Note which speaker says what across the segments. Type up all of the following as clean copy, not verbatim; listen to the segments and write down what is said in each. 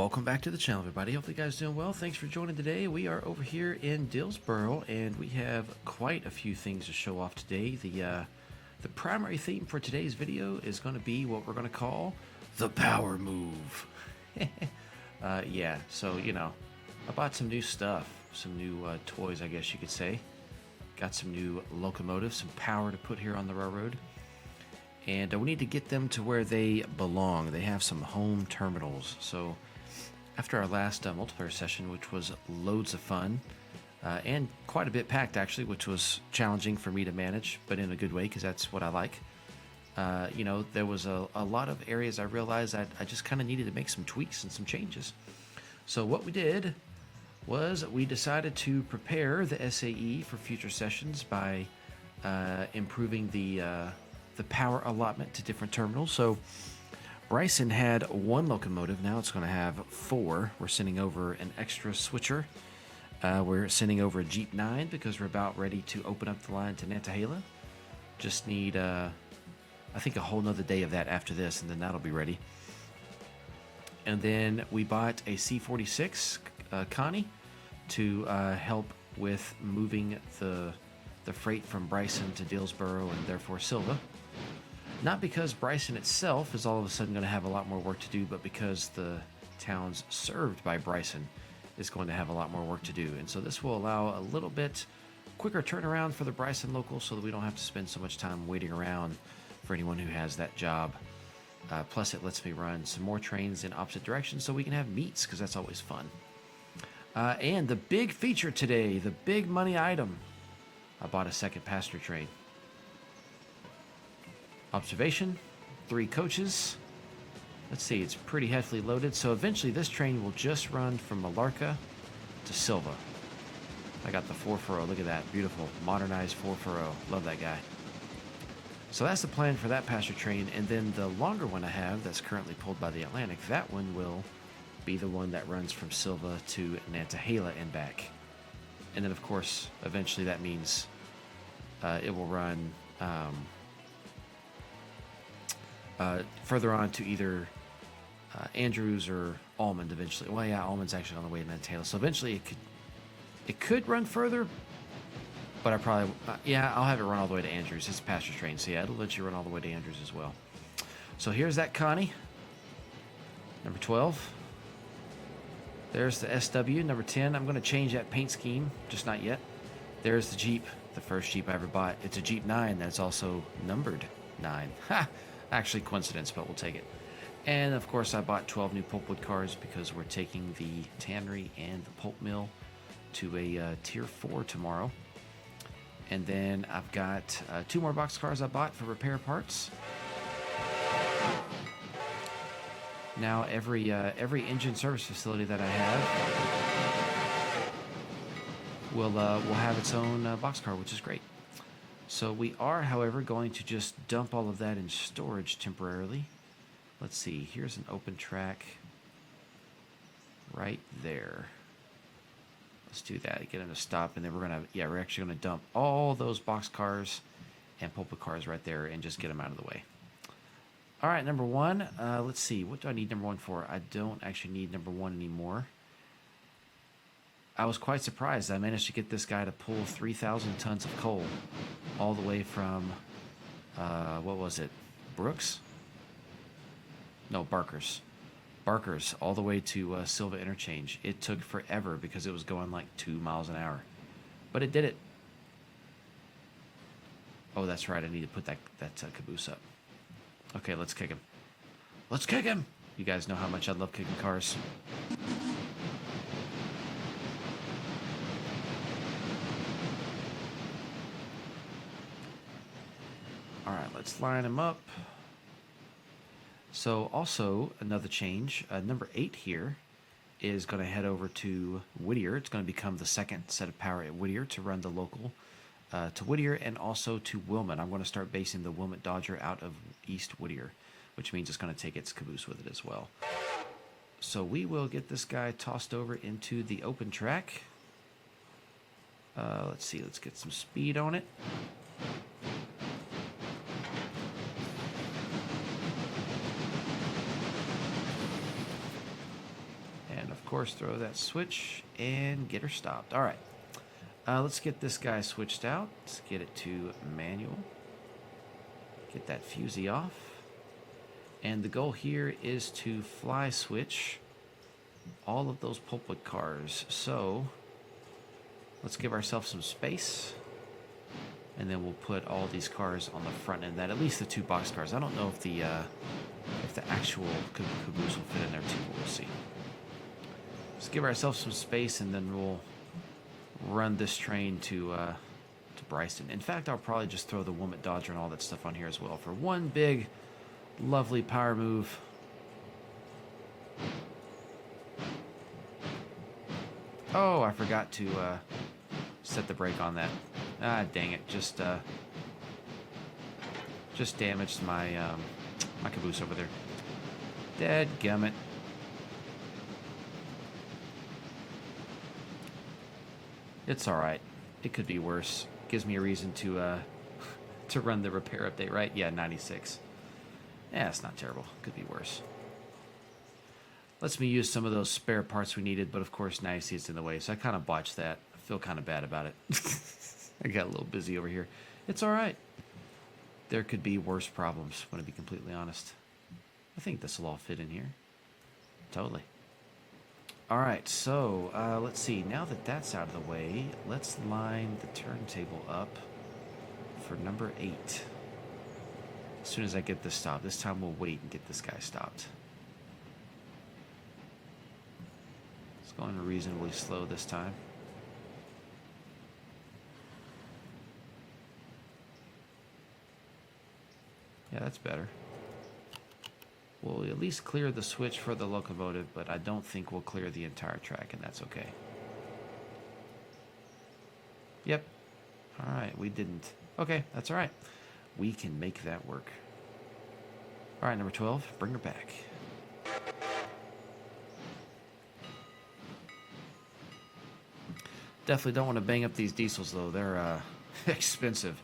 Speaker 1: Welcome back to the channel, everybody. Hopefully you guys are doing well. Thanks for joining today. We are over here in Dillsboro, and we have quite a few things to show off today. The primary theme for today's video is going to be what we're going to call the power move. Yeah, so, you know, I bought some new stuff, some new toys, I guess you could say. Got some new locomotives, some power to put here on the railroad. And we need to get them to where they belong. They have some home terminals. So after our last multiplayer session, which was loads of fun, and quite a bit packed actually, which was challenging for me to manage, but in a good way, because that's what I like. You know, there was a lot of areas I realized that I just kind of needed to make some tweaks and some changes. So what we did was we decided to prepare the SAE for future sessions by improving the power allotment to different terminals. So Bryson had one locomotive, now it's going to have four. We're sending over an extra switcher. We're sending over a Jeep 9 because we're about ready to open up the line to Nantahala. Just need, I think, a whole nother day of that after this, and then that'll be ready. And then we bought a C46 Connie to help with moving the freight from Bryson to Dillsboro and therefore Silva. Not because Bryson itself is all of a sudden going to have a lot more work to do, but because the towns served by Bryson is going to have a lot more work to do. And so this will allow a little bit quicker turnaround for the Bryson local so that we don't have to spend so much time waiting around for anyone who has that job. Plus it lets me run some more trains in opposite directions so we can have meets, because that's always fun. And the big feature today, the big money item, I bought a second passenger train. Observation, 3 coaches. Let's see, it's pretty heavily loaded. So eventually this train will just run from Appalachia to Silva. I got the 4x0. Look at that. Beautiful. Modernized 4x0. Love that guy. So that's the plan for that passenger train. And then the longer one I have that's currently pulled by the Atlantic, that one will be the one that runs from Silva to Nantahala and back. And then, of course, eventually that means it will run further on to either Andrews or Almond eventually. Well, yeah, Almond's actually on the way to Nantahala. So eventually it could run further, but I probably, yeah, I'll have it run all the way to Andrews. It's a passenger train, so yeah, it'll let you run all the way to Andrews as well. So here's that Connie, number 12. There's the SW, number 10. I'm going to change that paint scheme, just not yet. There's the Jeep, the first Jeep I ever bought. It's a Jeep 9 that's also numbered 9. Ha! Actually coincidence, but we'll take it. And of course I bought 12 new pulpwood cars because we're taking the tannery and the pulp mill to a tier 4 tomorrow. And then I've got 2 more box cars I bought for repair parts. Now every engine service facility that I have will have its own boxcar, which is great. So we are, however, going to just dump all of that in storage temporarily. Let's see. Here's an open track right there. Let's do that. Get them to stop, and then we're actually gonna dump all those boxcars and pulpit cars right there and just get them out of the way. All right, number 1. Let's see. What do I need number 1 for? I don't actually need number 1 anymore. I was quite surprised. I managed to get this guy to pull 3,000 tons of coal all the way from, what was it? Brooks? No, Barker's. Barker's all the way to Silva Interchange. It took forever because it was going like 2 miles an hour. But it did it. Oh, that's right. I need to put that caboose up. Okay, let's kick him. Let's kick him! You guys know how much I love kicking cars. All right, let's line him up. So also another change, number 8 here is going to head over to Whittier. It's going to become the second set of power at Whittier to run the local to Whittier and also to Wilmot. I'm going to start basing the Wilmot Dodger out of East Whittier, which means it's going to take its caboose with it as well. So we will get this guy tossed over into the open track. Let's see, let's get some speed on it. course, throw that switch and get her stopped. All right. Let's get this guy switched out. Let's get it to manual. Get that fusee off. And the goal here is to fly switch all of those pulpwood cars. So let's give ourselves some space. And then we'll put all these cars on the front end. That at least the 2 box cars. I don't know if the actual caboose will fit in there too. We'll see. Let's give ourselves some space, and then we'll run this train to Bryson. In fact, I'll probably just throw the Wilmot Dodger and all that stuff on here as well for one big, lovely power move. Oh, I forgot to set the brake on that. Ah, dang it! Just damaged my my caboose over there. Dadgummit. It's all right. It could be worse. Gives me a reason to to run the repair update, right? Yeah, 96. Yeah, it's not terrible. Could be worse. Lets me use some of those spare parts we needed, but of course now you see it's in the way, so I kind of botched that. I feel kind of bad about it. I got a little busy over here. It's all right. There could be worse problems, want to be completely honest. I think this will all fit in here. Totally. All right, so let's see. Now that that's out of the way, let's line the turntable up for number 8. As soon as I get this stopped. This time we'll wait and get this guy stopped. It's going reasonably slow this time. Yeah, that's better. We'll at least clear the switch for the locomotive, but I don't think we'll clear the entire track, and that's okay. Yep. All right, we didn't. Okay, that's all right. We can make that work. All right, number 12, bring her back. Definitely don't want to bang up these diesels, though. They're expensive,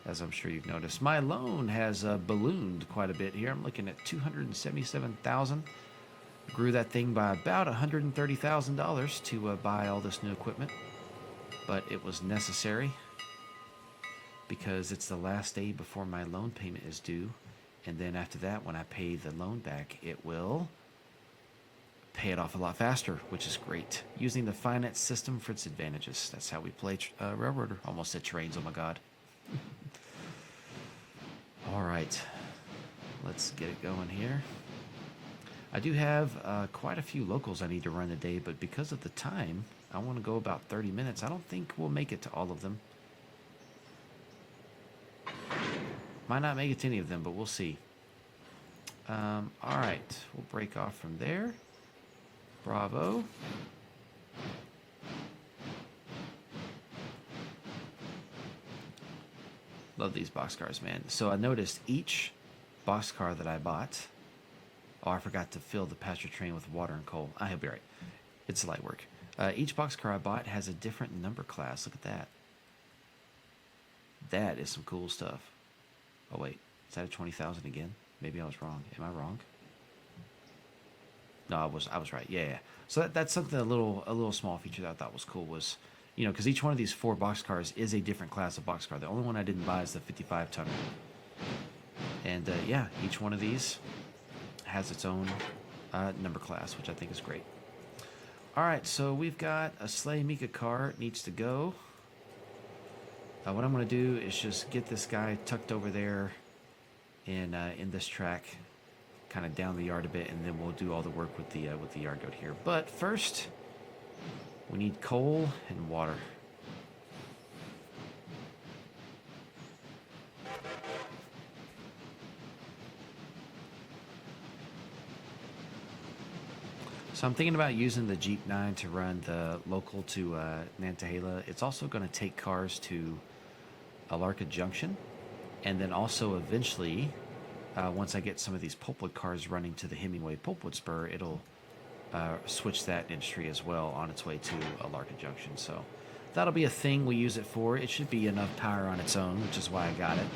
Speaker 1: as I'm sure you've noticed. My loan has ballooned quite a bit here. I'm looking at $277,000. Grew that thing by about $130,000 to buy all this new equipment, but it was necessary because it's the last day before my loan payment is due, and then after that, when I pay the loan back, it will pay it off a lot faster, which is great. Using the finance system for its advantages. That's how we play railroader. Almost said trains. Oh my God. All right, let's get it going here. I do have quite a few locals I need to run today, but because of the time, I want to go about 30 minutes. I don't think we'll make it to all of them. Might not make it to any of them, but we'll see. All right, we'll break off from there. Bravo. Love these boxcars, man. So I noticed each boxcar that I bought. Oh, I forgot to fill the passenger train with water and coal. I'll be right. It's light work. Each boxcar I bought has a different number class. Look at that. That is some cool stuff. Oh wait, is that a 20,000 again? Maybe I was wrong. Am I wrong? No, I was right. Yeah. So that's something a little small feature that I thought was cool was, you know, because each one of these 4 boxcars is a different class of boxcar. The only one I didn't buy is the 55 tonner. And yeah, each one of these has its own number class, which I think is great. All right, so we've got a Sleigh Mika car. It needs to go. What I'm going to do is just get this guy tucked over there in this track, kind of down the yard a bit, and then we'll do all the work with the yard goat here. But first, we need coal and water. So I'm thinking about using the Jeep 9 to run the local to Nantahala. It's also going to take cars to Appalachia Junction, and then also eventually, once I get some of these pulpwood cars running to the Hemingway pulpwood spur, it'll switch that industry as well on its way to Appalachia Junction. So that'll be a thing we use it for. It should be enough power on its own, which is why I got it.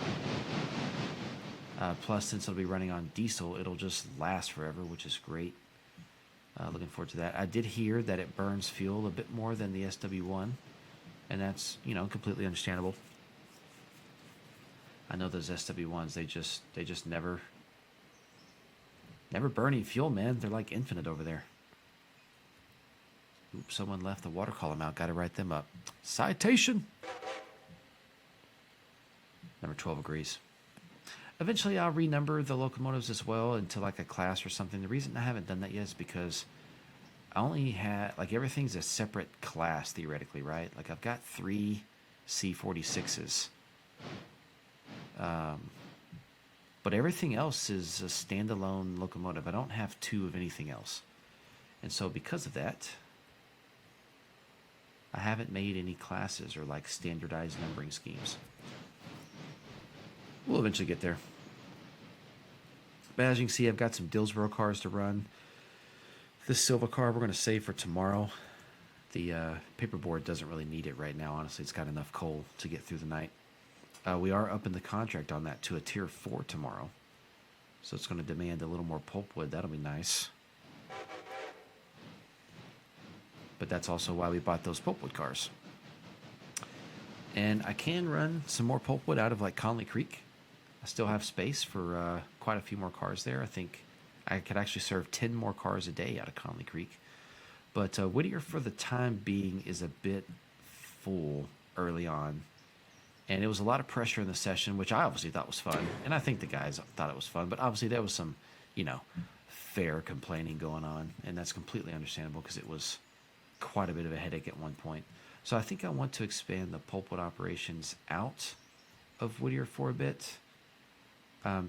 Speaker 1: Plus, since it'll be running on diesel, it'll just last forever, which is great. Looking forward to that. I did hear that it burns fuel a bit more than the SW1, and that's, you know, completely understandable. I know those SW1s, they just never burn any fuel, man. They're like infinite over there. Oops, someone left the water column out. Got to write them up. Citation. Number 12 agrees. Eventually, I'll renumber the locomotives as well into like a class or something. The reason I haven't done that yet is because I only had, like, everything's a separate class theoretically, right? Like, I've got 3 C46s. But everything else is a standalone locomotive. I don't have 2 of anything else. And so because of that, I haven't made any classes or like standardized numbering schemes. We'll eventually get there. But as you can see, I've got some Dillsboro cars to run. This silver car we're going to save for tomorrow. The paperboard doesn't really need it right now, honestly. It's got enough coal to get through the night. We are upping the contract on that to a tier 4 tomorrow. So it's going to demand a little more pulpwood. That'll be nice. But that's also why we bought those pulpwood cars. And I can run some more pulpwood out of like Conley Creek. I still have space for quite a few more cars there. I think I could actually serve 10 more cars a day out of Conley Creek. But Whittier, for the time being, is a bit full early on. And it was a lot of pressure in the session, which I obviously thought was fun. And I think the guys thought it was fun. But obviously there was some, you know, fair complaining going on. And that's completely understandable because it was quite a bit of a headache at one point. So I think I want to expand the pulpwood operations out of Whittier for a bit.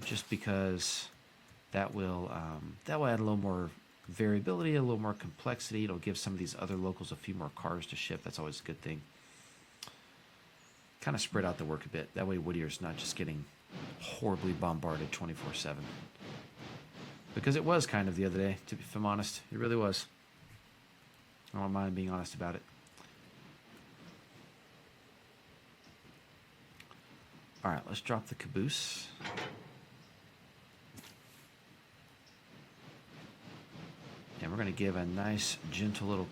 Speaker 1: Just because that will add a little more variability, a little more complexity. It'll give some of these other locals a few more cars to ship. That's always a good thing. Kind of spread out the work a bit. That way Whittier's not just getting horribly bombarded 24/7. Because it was kind of the other day, if I'm honest. It really was. I don't mind being honest about it. All right, let's drop the caboose. And we're going to give a nice, gentle little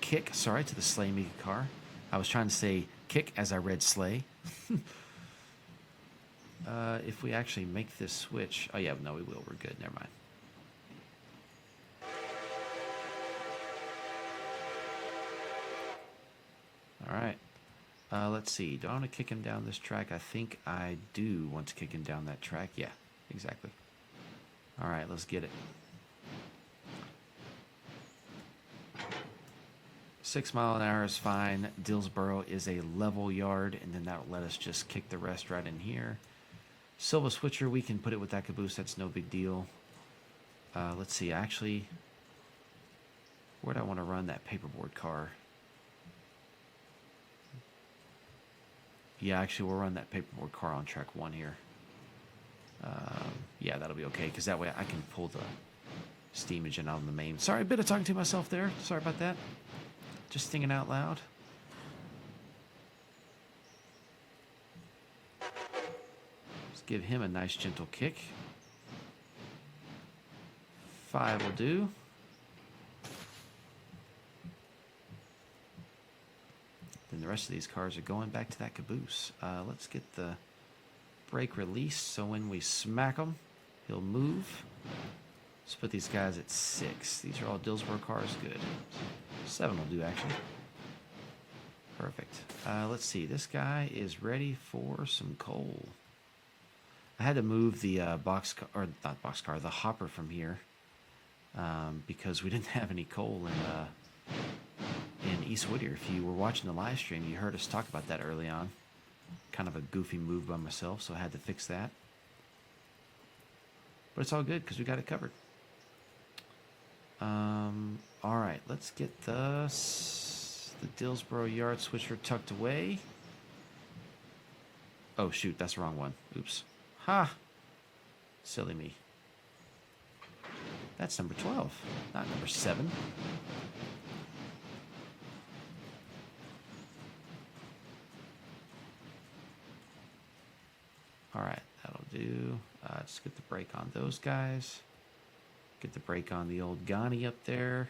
Speaker 1: kick, to the Sleigh Mega car. I was trying to say kick as I read sleigh. If we actually make this switch... Oh, yeah, no, we will. We're good. Never mind. All right. Let's see. Do I want to kick him down this track? I think I do want to kick him down that track. Yeah, exactly. All right, let's get it. 6 mile an hour is fine. Dillsboro is a level yard, and then that will let us just kick the rest right in here. Silva switcher, we can put it with that caboose. That's no big deal. Let's see. Actually, where do I want to run that paperboard car? Yeah, actually, we'll run that paperboard car on track 1 here. Yeah, that'll be okay, because that way I can pull the steam engine out of the main. Sorry, a bit of talking to myself there. Sorry about that. Just thinking out loud. Let's give him a nice gentle kick. 5 will do. Then the rest of these cars are going back to that caboose. Let's get the brake released so when we smack him, he'll move. Let's put these guys at 6. These are all Dillsboro cars. Good. 7 will do, actually. Perfect. Let's see. This guy is ready for some coal. I had to move the the hopper from here because we didn't have any coal in East Whittier. If you were watching the live stream, you heard us talk about that early on. Kind of a goofy move by myself, so I had to fix that. But it's all good because we got it covered. All right, let's get the Dillsboro Yard switcher tucked away. Oh, shoot, that's the wrong one. Oops. Ha! Silly me. That's number 12, not number 7. All right, that'll do. Let's get the brake on those guys. Get the brake on the old Ghani up there.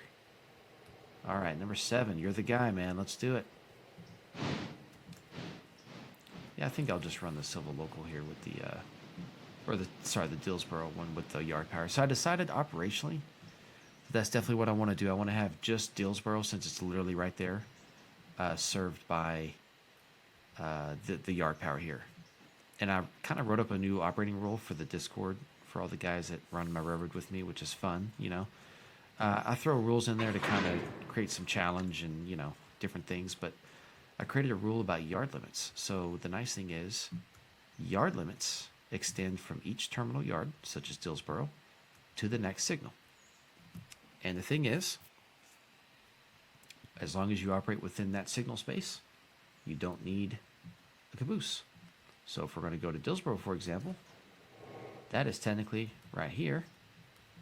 Speaker 1: All right, number 7. You're the guy, man. Let's do it. Yeah, I think I'll just run the Silva Local here with the, the Dillsboro one with the yard power. So I decided operationally, that's definitely what I want to do. I want to have just Dillsboro, since it's literally right there, served by the yard power here. And I kind of wrote up a new operating rule for the Discord for all the guys that run my railroad with me, which is fun, you know. I throw rules in there to kind of create some challenge and, you know, different things, but I created a rule about yard limits. So the nice thing is yard limits extend from each terminal yard, such as Dillsboro, to the next signal. And the thing is, as long as you operate within that signal space, you don't need a caboose. So if we're going to go to Dillsboro, for example, that is technically right here.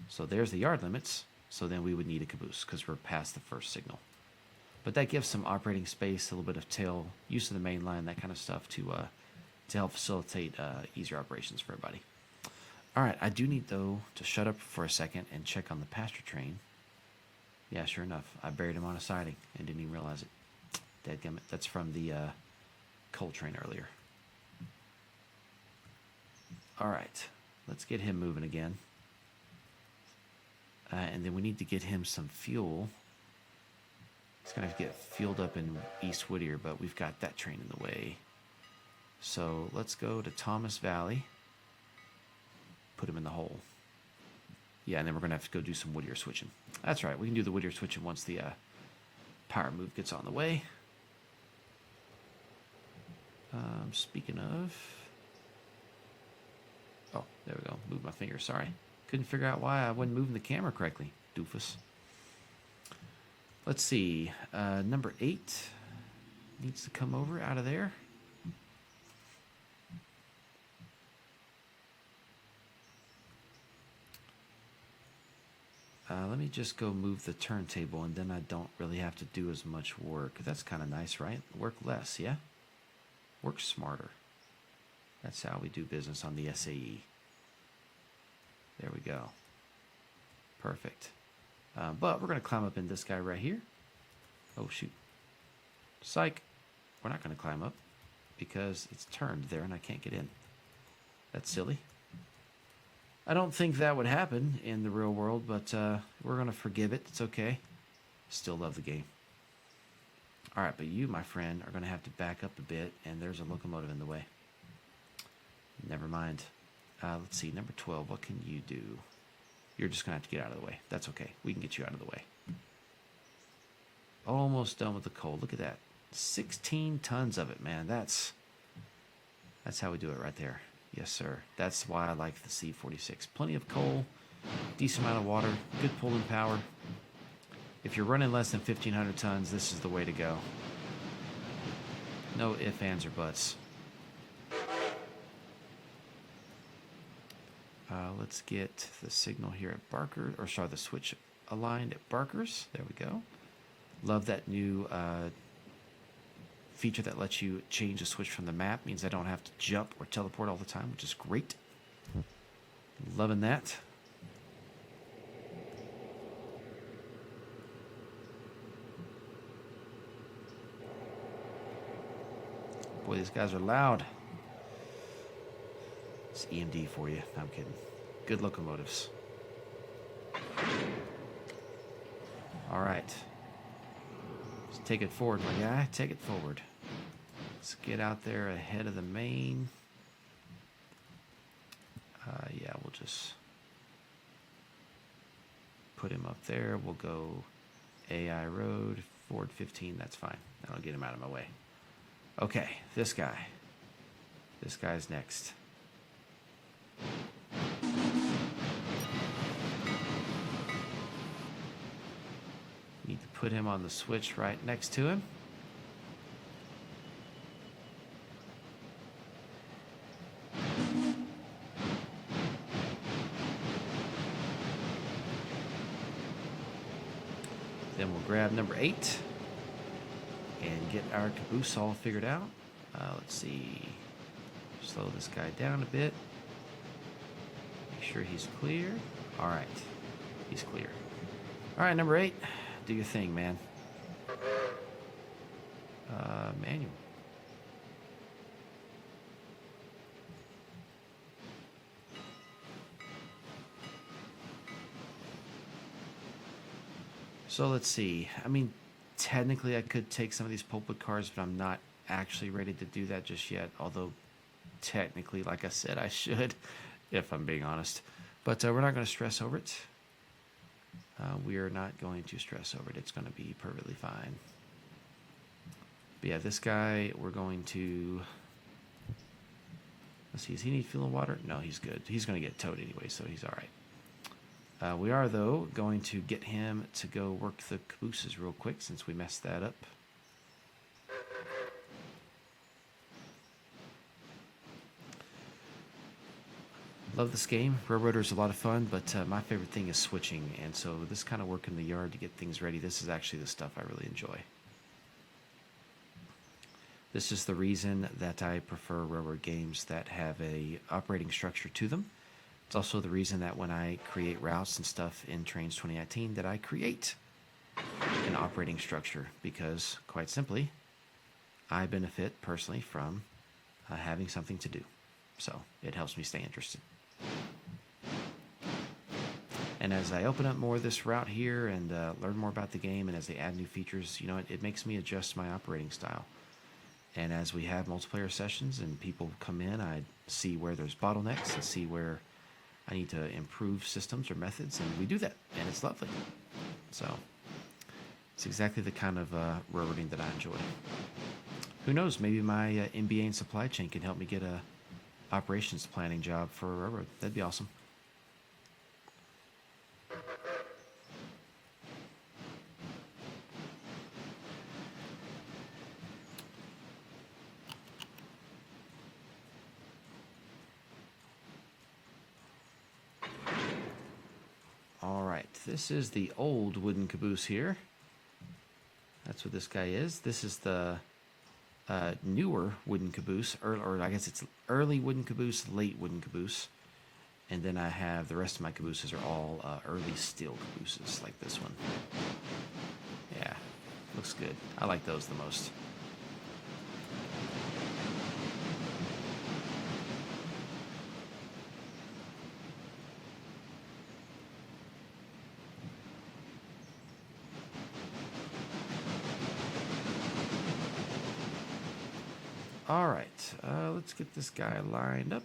Speaker 1: So there's the yard limits. So then we would need a caboose because we're past the first signal. But that gives some operating space, a little bit of tail use of the main line, that kind of stuff to help facilitate easier operations for everybody. All right, I do need, though, to shut up for a second and check on the pasture train. Yeah, sure enough, I buried him on a siding and didn't even realize it. Dadgummit, that's from the coal train earlier. All right, let's get him moving again. And then we need to get him some fuel. He's going to have to get fueled up in East Whittier, but we've got that train in the way. So let's go to Thomas Valley. Put him in the hole. Yeah, and then we're going to have to go do some Whittier switching. That's right, we can do the Whittier switching once the power move gets on the way. Speaking of... Oh, there we go. Moved my finger, sorry. Couldn't figure out why I wasn't moving the camera correctly. Doofus. Let's see. Number 8 needs to come over out of there. Let me just go move the turntable, and then I don't really have to do as much work. That's kind of nice, right? Work less, yeah? Work smarter. That's how we do business on the SAE. There we go. Perfect. But we're going to climb up in this guy right here. Oh, shoot. Psych. We're not going to climb up because it's turned there and I can't get in. That's silly. I don't think that would happen in the real world, but we're going to forgive it. It's okay. Still love the game. All right, but you, my friend, are going to have to back up a bit, and there's a locomotive in the way. Never mind. Let's see, number 12, what can you do? You're just going to have to get out of the way. That's okay. We can get you out of the way. Almost done with the coal. Look at that. 16 tons of it, man. That's how we do it right there. Yes, sir. That's why I like the C46. Plenty of coal, decent amount of water, good pulling power. If you're running less than 1,500 tons, this is the way to go. No ifs, ands, or buts. Let's get the signal here at Barker, or sorry, the switch aligned at Barker's. There we go. Love that new feature that lets you change the switch from the map. Means I don't have to jump or teleport all the time, which is great. Loving that. Boy, these guys are loud. It's EMD for you. No, I'm kidding. Good locomotives. All right. Let's take it forward, my guy. Take it forward. Let's get out there ahead of the main. Yeah, we'll just put him up there. We'll go AI Road, Ford 15. That's fine. That'll get him out of my way. Okay, this guy. This guy's next. Need to put him on the switch right next to him. Then we'll grab number 8 and get our caboose all figured out. Let's see. Slow this guy down a bit. Make sure he's clear. All right. He's clear. All right, number 8. Do your thing, man. Manual. So let's see. I mean, technically I could take some of these pulpwood cars, but I'm not actually ready to do that just yet. Although, technically, like I said, I should, if I'm being honest. But we're not going to stress over it. We are not going to stress over it. It's going to be perfectly fine. But yeah, this guy, we're going to... Let's see, does he need fuel and water? No, he's good. He's going to get towed anyway, so he's all right. We are, though, going to get him to go work the cabooses real quick since we messed that up. Love this game. Railroader is a lot of fun, but my favorite thing is switching, and so this kind of work in the yard to get things ready, this is actually the stuff I really enjoy. This is the reason that I prefer railroad games that have a operating structure to them. It's also the reason that when I create routes and stuff in Trains 2019 that I create an operating structure, because quite simply, I benefit personally from having something to do. So it helps me stay interested. And as I open up more of this route here and learn more about the game, and as they add new features, you know, it makes me adjust my operating style. And as we have multiplayer sessions and people come in, I see where there's bottlenecks and see where I need to improve systems or methods, and we do that, and it's lovely. So it's exactly the kind of railroading that I enjoy. Who knows, maybe my MBA in supply chain can help me get a operations planning job for a railroad. That'd be awesome. All right, this is the old wooden caboose here. That's what this guy is. This is the newer wooden caboose, or I guess it's early wooden caboose, late wooden caboose. And then I have the rest of my cabooses are all early steel cabooses, like this one. Yeah, looks good. I like those the most. All right, let's get this guy lined up.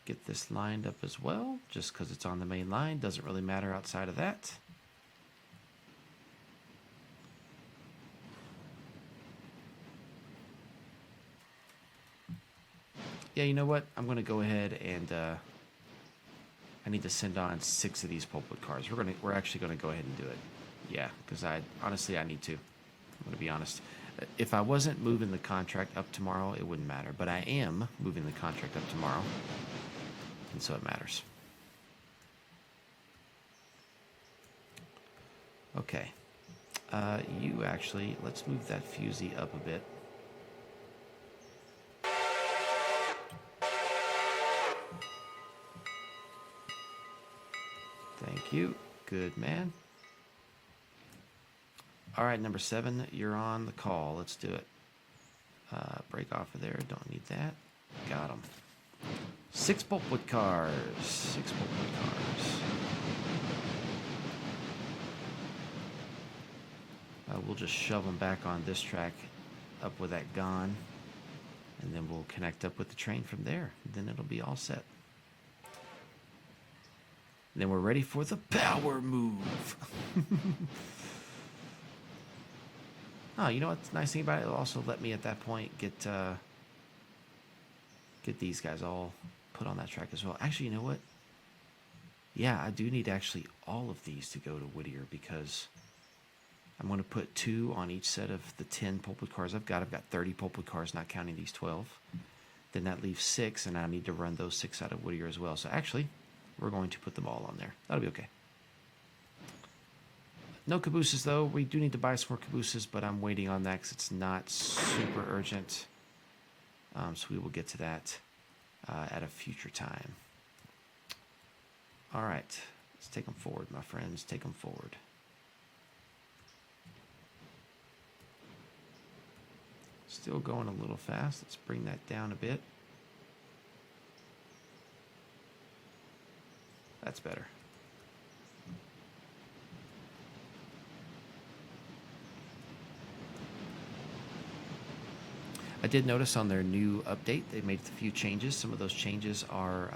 Speaker 1: Get this lined up as well, just because it's on the main line. Doesn't really matter outside of that. Yeah, you know what? I'm going to go ahead and I need to send on 6 of these pulpwood cars. We're actually going to go ahead and do it. Yeah, because honestly I need to. I'm going to be honest. If I wasn't moving the contract up tomorrow, it wouldn't matter. But I am moving the contract up tomorrow, and so it matters. Okay. You actually, let's move that fusee up a bit. Thank you. Good man. All right, number 7, you're on the call. Let's do it. Break off of there. Don't need that. Got them. 6 pulpwood cars. 6 pulpwood cars. We'll just shove them back on this track up with that gone. And then we'll connect up with the train from there. Then it'll be all set. And then we're ready for the power move. Oh, you know what's the nice thing about it? It'll also let me at that point get these guys all put on that track as well. Actually, you know what? Yeah, I do need actually all of these to go to Whittier, because I'm going to put 2 on each set of the 10 pulpwood cars I've got. I've got 30 pulpwood cars, not counting these 12. Then that leaves 6, and I need to run those 6 out of Whittier as well. So actually, we're going to put them all on there. That'll be okay. No cabooses, though. We do need to buy some more cabooses, but I'm waiting on that because it's not super urgent. So we will get to that at a future time. All right, let's take them forward, my friends. Take them forward. Still going a little fast. Let's bring that down a bit. That's better. I did notice on their new update, they made a few changes. Some of those changes are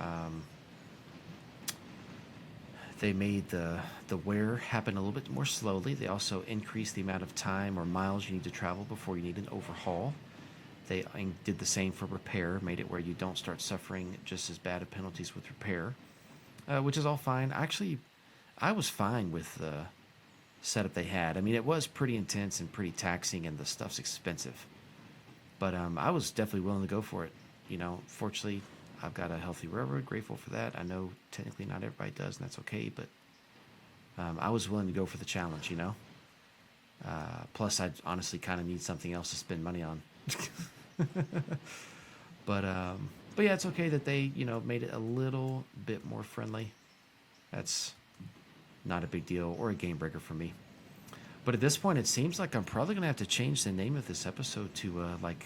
Speaker 1: they made the wear happen a little bit more slowly. They also increased the amount of time or miles you need to travel before you need an overhaul. They did the same for repair, made it where you don't start suffering just as bad of penalties with repair, which is all fine. Actually, I was fine with the setup they had. I mean, it was pretty intense and pretty taxing, and the stuff's expensive. But I was definitely willing to go for it. You know, fortunately, I've got a healthy railroad. Grateful for that. I know technically not everybody does, and that's okay. But I was willing to go for the challenge, you know. Plus, I honestly kind of need something else to spend money on. But yeah, it's okay that they, you know, made it a little bit more friendly. That's not a big deal or a game breaker for me. But at this point, it seems like I'm probably going to have to change the name of this episode to, like,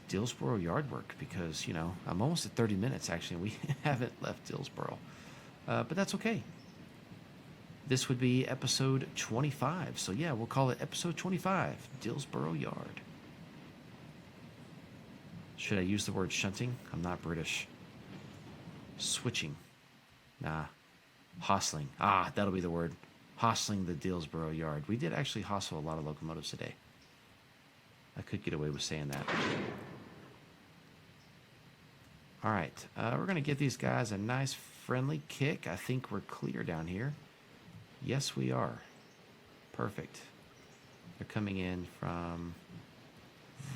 Speaker 1: Dillsboro Yard work, because, you know, I'm almost at 30 minutes, actually, and we haven't left Dillsboro. But that's okay. This would be episode 25. So, yeah, we'll call it episode 25, Dillsboro Yard. Should I use the word shunting? I'm not British. Switching. Nah. Hostling. Ah, that'll be the word. Hostling the Dillsboro Yard. We did actually hostle a lot of locomotives today. I could get away with saying that. All right. We're going to give these guys a nice friendly kick. I think we're clear down here. Yes, we are. Perfect. They're coming in from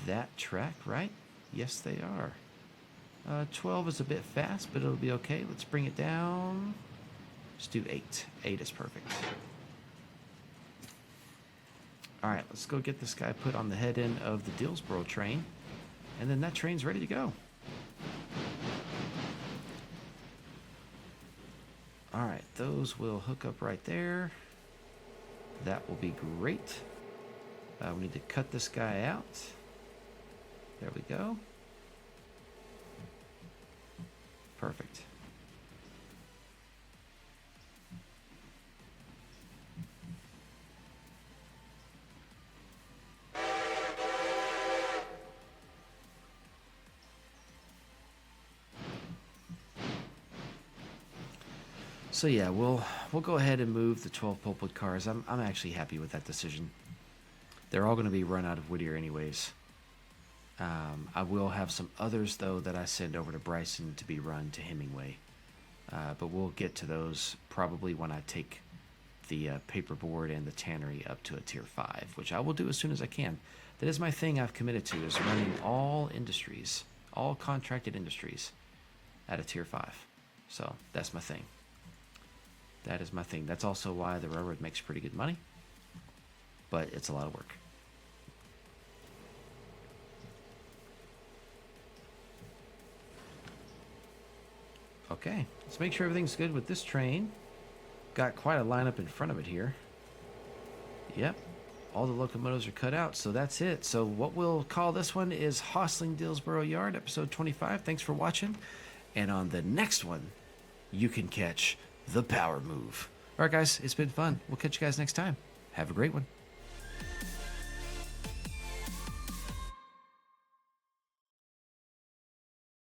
Speaker 1: that track, right? Yes, they are. 12 is a bit fast, but it'll be okay. Let's bring it down. Let's do 8. 8 is perfect. All right, let's go get this guy put on the head end of the Dillsboro train, and then that train's ready to go. All right, those will hook up right there. That will be great. We need to cut this guy out. There we go. Perfect. So yeah, we'll go ahead and move the 12 pulpwood cars. I'm actually happy with that decision. They're all going to be run out of Whittier anyways. I will have some others though that I send over to Bryson to be run to Hemingway. But we'll get to those probably when I take the paperboard and the tannery up to a tier 5, which I will do as soon as I can. That is my thing I've committed to, is running all industries, all contracted industries at a tier 5. So that's my thing. That is my thing. That's also why the railroad makes pretty good money, but it's a lot of work. Okay, let's make sure everything's good with this train. Got quite a lineup in front of it here. Yep, all the locomotives are cut out, so that's it. So what we'll call this one is Hostling Dillsboro Yard, episode 25. Thanks for watching. And on the next one, you can catch the power move. All right, guys, it's been fun. We'll catch you guys next time. Have a great one.